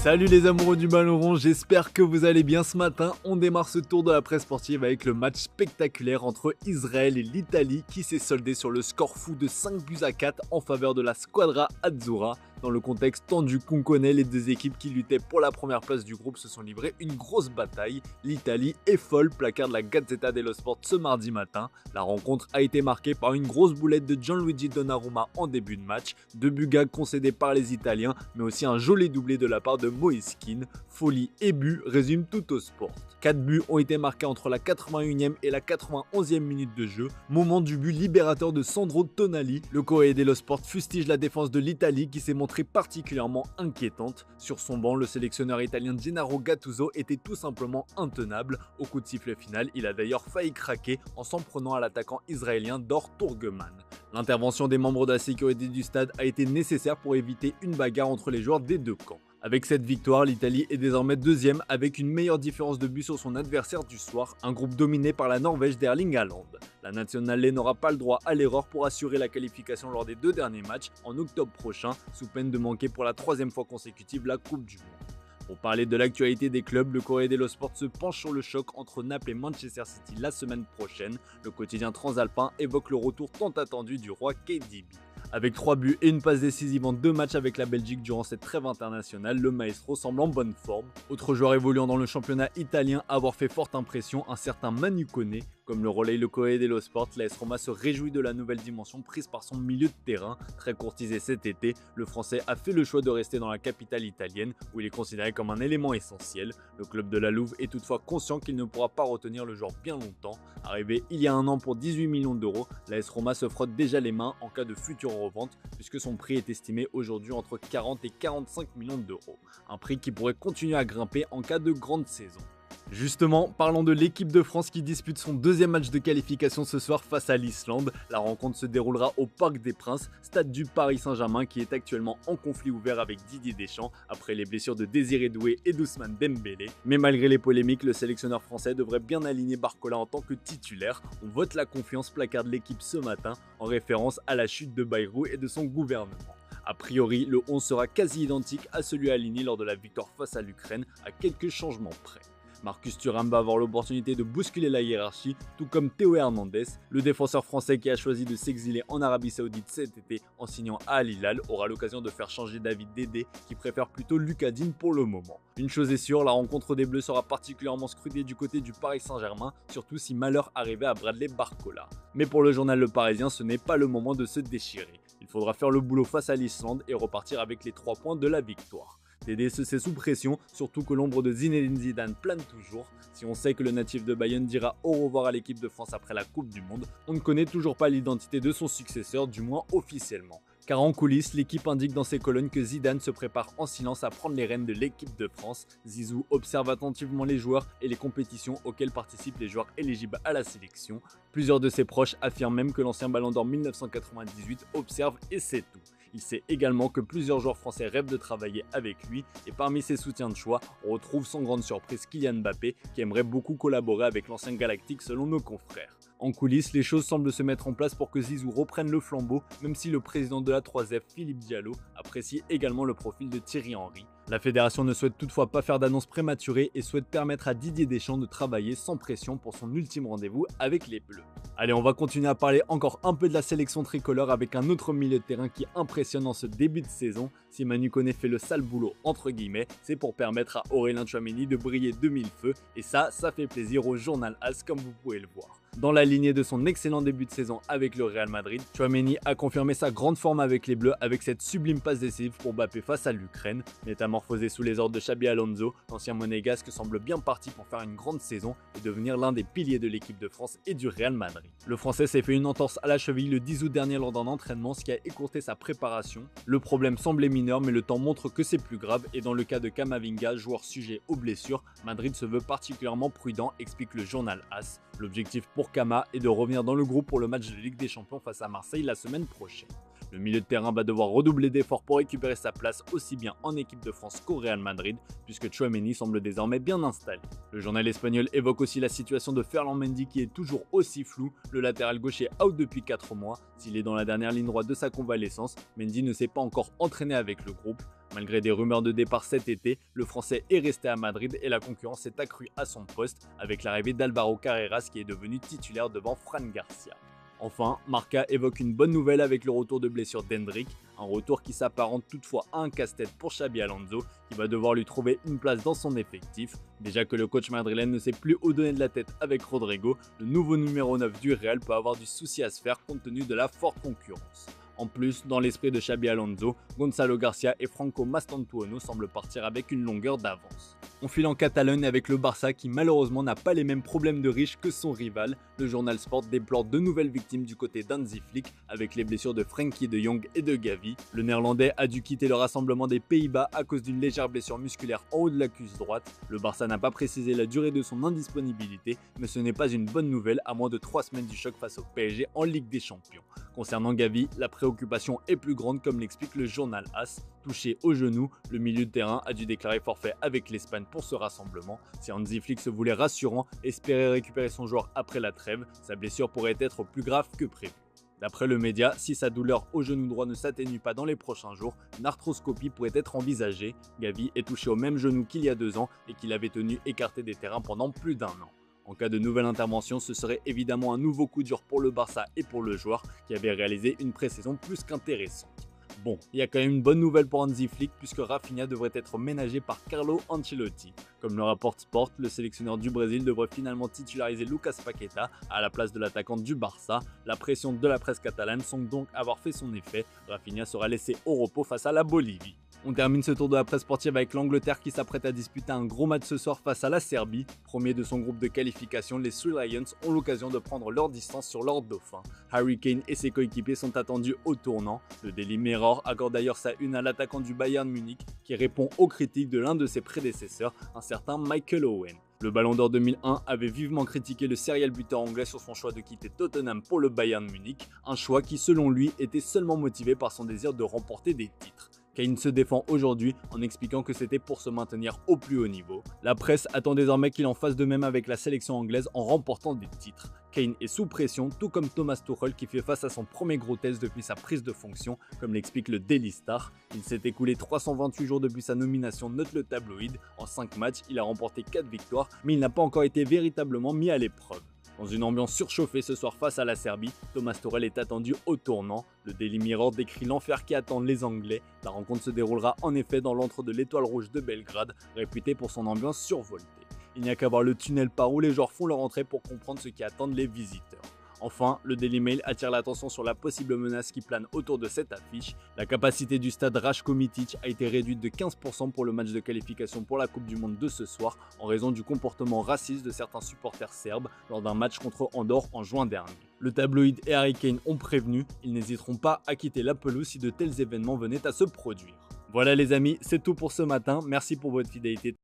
Salut les amoureux du ballon rond, j'espère que vous allez bien ce matin. On démarre ce tour de la presse sportive avec le match spectaculaire entre Israël et l'Italie qui s'est soldé sur le score fou de 5-4 en faveur de la Squadra Azzurra. Dans le contexte tendu qu'on connaît, les deux équipes qui luttaient pour la première place du groupe se sont livrées une grosse bataille. L'Italie est folle, placard de la Gazzetta dello Sport ce mardi matin. La rencontre a été marquée par une grosse boulette de Gianluigi Donnarumma en début de match, 2 buts gags concédés par les Italiens, mais aussi un joli doublé de la part de Moise Kean. Folie et but résument tout au sport. 4 buts ont été marqués entre la 81e et la 91e minute de jeu. Moment du but libérateur de Sandro Tonali. Le Corriere dello Sport fustige la défense de l'Italie qui s'est montrée particulièrement inquiétante. Sur son banc, le sélectionneur italien Gennaro Gattuso était tout simplement intenable. Au coup de sifflet final, il a d'ailleurs failli craquer en s'en prenant à l'attaquant israélien Dor Turgeman. L'intervention des membres de la sécurité du stade a été nécessaire pour éviter une bagarre entre les joueurs des deux camps. Avec cette victoire, l'Italie est désormais deuxième avec une meilleure différence de but sur son adversaire du soir, un groupe dominé par la Norvège d'Erling Haaland. La Nationale n'aura pas le droit à l'erreur pour assurer la qualification lors des 2 derniers matchs en octobre prochain, sous peine de manquer pour la 3e fois consécutive la Coupe du Monde. Pour parler de l'actualité des clubs, le Corriere dello Sport se penche sur le choc entre Naples et Manchester City la semaine prochaine. Le quotidien transalpin évoque le retour tant attendu du roi KDB. Avec 3 buts et une passe décisive en 2 matchs avec la Belgique durant cette trêve internationale, le maestro semble en bonne forme. Autre joueur évoluant dans le championnat italien à avoir fait forte impression, un certain Manu Koné. Comme le relaye le Corriere dello Sport, l'AS Roma se réjouit de la nouvelle dimension prise par son milieu de terrain. Très courtisé cet été, le Français a fait le choix de rester dans la capitale italienne où il est considéré comme un élément essentiel. Le club de la Louve est toutefois conscient qu'il ne pourra pas retenir le joueur bien longtemps. Arrivé il y a un an pour 18 millions d'euros, l'AS Roma se frotte déjà les mains en cas de future revente puisque son prix est estimé aujourd'hui entre 40 et 45 millions d'euros. Un prix qui pourrait continuer à grimper en cas de grande saison. Justement, parlons de l'équipe de France qui dispute son 2e match de qualification ce soir face à l'Islande. La rencontre se déroulera au Parc des Princes, stade du Paris Saint-Germain qui est actuellement en conflit ouvert avec Didier Deschamps après les blessures de Désiré Doué et d'Ousmane Dembélé. Mais malgré les polémiques, le sélectionneur français devrait bien aligner Barcola en tant que titulaire. On vote la confiance, placarde l'équipe ce matin en référence à la chute de Bayrou et de son gouvernement. A priori, le 11 sera quasi identique à celui aligné lors de la victoire face à l'Ukraine, à quelques changements près. Marcus Thuram va avoir l'opportunité de bousculer la hiérarchie, tout comme Théo Hernandez. Le défenseur français qui a choisi de s'exiler en Arabie Saoudite cet été en signant à Al Hilal aura l'occasion de faire changer David Dédé qui préfère plutôt Lucas Digne pour le moment. Une chose est sûre, la rencontre des Bleus sera particulièrement scrutée du côté du Paris Saint-Germain, surtout si malheur arrivait à Bradley Barcola. Mais pour le journal Le Parisien, ce n'est pas le moment de se déchirer. Il faudra faire le boulot face à l'Islande et repartir avec les 3 points de la victoire. Dédé c'est sous pression, surtout que l'ombre de Zinedine Zidane plane toujours. Si on sait que le natif de Bayonne dira au revoir à l'équipe de France après la Coupe du Monde, on ne connaît toujours pas l'identité de son successeur, du moins officiellement. Car en coulisses, l'équipe indique dans ses colonnes que Zidane se prépare en silence à prendre les rênes de l'équipe de France. Zizou observe attentivement les joueurs et les compétitions auxquelles participent les joueurs éligibles à la sélection. Plusieurs de ses proches affirment même que l'ancien Ballon d'Or 1998 observe et c'est tout. Il sait également que plusieurs joueurs français rêvent de travailler avec lui et parmi ses soutiens de choix, on retrouve sans grande surprise Kylian Mbappé qui aimerait beaucoup collaborer avec l'ancien Galactique selon nos confrères. En coulisses, les choses semblent se mettre en place pour que Zizou reprenne le flambeau, même si le président de la 3F, Philippe Diallo, apprécie également le profil de Thierry Henry. La fédération ne souhaite toutefois pas faire d'annonce prématurée et souhaite permettre à Didier Deschamps de travailler sans pression pour son ultime rendez-vous avec les Bleus. Allez, on va continuer à parler encore un peu de la sélection tricolore avec un autre milieu de terrain qui impressionne en ce début de saison. Si Manu Koné fait le sale boulot entre guillemets, c'est pour permettre à Aurélien Tchouaméni de briller de 1000 feux et ça fait plaisir au journal AS comme vous pouvez le voir. Dans la lignée de son excellent début de saison avec le Real Madrid, Tchouaméni a confirmé sa grande forme avec les Bleus avec cette sublime passe décisive pour Mbappé face à l'Ukraine. Métamorphosé sous les ordres de Xabi Alonso, l'ancien monégasque semble bien parti pour faire une grande saison et devenir l'un des piliers de l'équipe de France et du Real Madrid. Le Français s'est fait une entorse à la cheville le 10 août dernier lors d'un entraînement, ce qui a écourté sa préparation. Le problème semblait mineur mais le temps montre que c'est plus grave et dans le cas de Camavinga, joueur sujet aux blessures, Madrid se veut particulièrement prudent, explique le journal AS. L'objectif pour Kama est de revenir dans le groupe pour le match de Ligue des Champions face à Marseille la semaine prochaine. Le milieu de terrain va devoir redoubler d'efforts pour récupérer sa place aussi bien en équipe de France qu'au Real Madrid, puisque Tchouaméni semble désormais bien installé. Le journal espagnol évoque aussi la situation de Ferland Mendy qui est toujours aussi floue. Le latéral gauche est out depuis 4 mois. S'il est dans la dernière ligne droite de sa convalescence, Mendy ne s'est pas encore entraîné avec le groupe. Malgré des rumeurs de départ cet été, le Français est resté à Madrid et la concurrence s'est accrue à son poste avec l'arrivée d'Alvaro Carreras qui est devenu titulaire devant Fran Garcia. Enfin, Marca évoque une bonne nouvelle avec le retour de blessure d'Hendrick, un retour qui s'apparente toutefois à un casse-tête pour Xabi Alonso qui va devoir lui trouver une place dans son effectif. Déjà que le coach madrilène ne sait plus où donner de la tête avec Rodrigo, le nouveau numéro 9 du Real peut avoir du souci à se faire compte tenu de la forte concurrence. En plus, dans l'esprit de Xabi Alonso, Gonzalo Garcia et Franco Mastantuono semblent partir avec une longueur d'avance. On file en Catalogne avec le Barça qui malheureusement n'a pas les mêmes problèmes de riches que son rival. Le journal Sport déplore de nouvelles victimes du côté d'Hansi Flick avec les blessures de Frenkie de Jong et de Gavi. Le néerlandais a dû quitter le rassemblement des Pays-Bas à cause d'une légère blessure musculaire en haut de la cuisse droite. Le Barça n'a pas précisé la durée de son indisponibilité, mais ce n'est pas une bonne nouvelle à moins de 3 semaines du choc face au PSG en Ligue des Champions. Concernant Gavi, la préoccupation est plus grande comme l'explique le journal AS. Touché au genou, le milieu de terrain a dû déclarer forfait avec l'Espagne pour ce rassemblement. Si Hansi Flick se voulait rassurant, espérait récupérer son joueur après la trêve, sa blessure pourrait être plus grave que prévu. D'après le média, si sa douleur au genou droit ne s'atténue pas dans les prochains jours, une arthroscopie pourrait être envisagée. Gavi est touché au même genou qu'il y a 2 ans et qu'il avait tenu écarté des terrains pendant plus d'1 an. En cas de nouvelle intervention, ce serait évidemment un nouveau coup dur pour le Barça et pour le joueur qui avait réalisé une pré-saison plus qu'intéressante. Bon, il y a quand même une bonne nouvelle pour Hansi Flick puisque Rafinha devrait être ménagé par Carlo Ancelotti. Comme le rapporte Sport, le sélectionneur du Brésil devrait finalement titulariser Lucas Paqueta à la place de l'attaquant du Barça. La pression de la presse catalane semble donc avoir fait son effet. Rafinha sera laissé au repos face à la Bolivie. On termine ce tour de la presse sportive avec l'Angleterre qui s'apprête à disputer un gros match ce soir face à la Serbie. Premier de son groupe de qualification, les Three Lions ont l'occasion de prendre leur distance sur leur dauphin. Harry Kane et ses coéquipiers sont attendus au tournant. Le Daily Mirror accorde d'ailleurs sa une à l'attaquant du Bayern Munich qui répond aux critiques de l'un de ses prédécesseurs, un certain Michael Owen. Le Ballon d'Or 2001 avait vivement critiqué le serial buteur anglais sur son choix de quitter Tottenham pour le Bayern Munich, un choix qui selon lui était seulement motivé par son désir de remporter des titres. Kane se défend aujourd'hui en expliquant que c'était pour se maintenir au plus haut niveau. La presse attend désormais qu'il en fasse de même avec la sélection anglaise en remportant des titres. Kane est sous pression, tout comme Thomas Tuchel qui fait face à son premier gros test depuis sa prise de fonction, comme l'explique le Daily Star. Il s'est écoulé 328 jours depuis sa nomination, note le tabloïd. En 5 matchs, il a remporté 4 victoires, mais il n'a pas encore été véritablement mis à l'épreuve. Dans une ambiance surchauffée ce soir face à la Serbie, Thomas Tuchel est attendu au tournant. Le Daily Mirror décrit l'enfer qui attend les Anglais. La rencontre se déroulera en effet dans l'antre de l'Étoile Rouge de Belgrade, réputé pour son ambiance survoltée. Il n'y a qu'à voir le tunnel par où les joueurs font leur entrée pour comprendre ce qui attendent les visiteurs. Enfin, le Daily Mail attire l'attention sur la possible menace qui plane autour de cette affiche. La capacité du stade Ratko Mitić a été réduite de 15% pour le match de qualification pour la Coupe du Monde de ce soir en raison du comportement raciste de certains supporters serbes lors d'un match contre Andorre en juin dernier. Le tabloïd et Harry Kane ont prévenu, ils n'hésiteront pas à quitter la pelouse si de tels événements venaient à se produire. Voilà les amis, c'est tout pour ce matin, merci pour votre fidélité.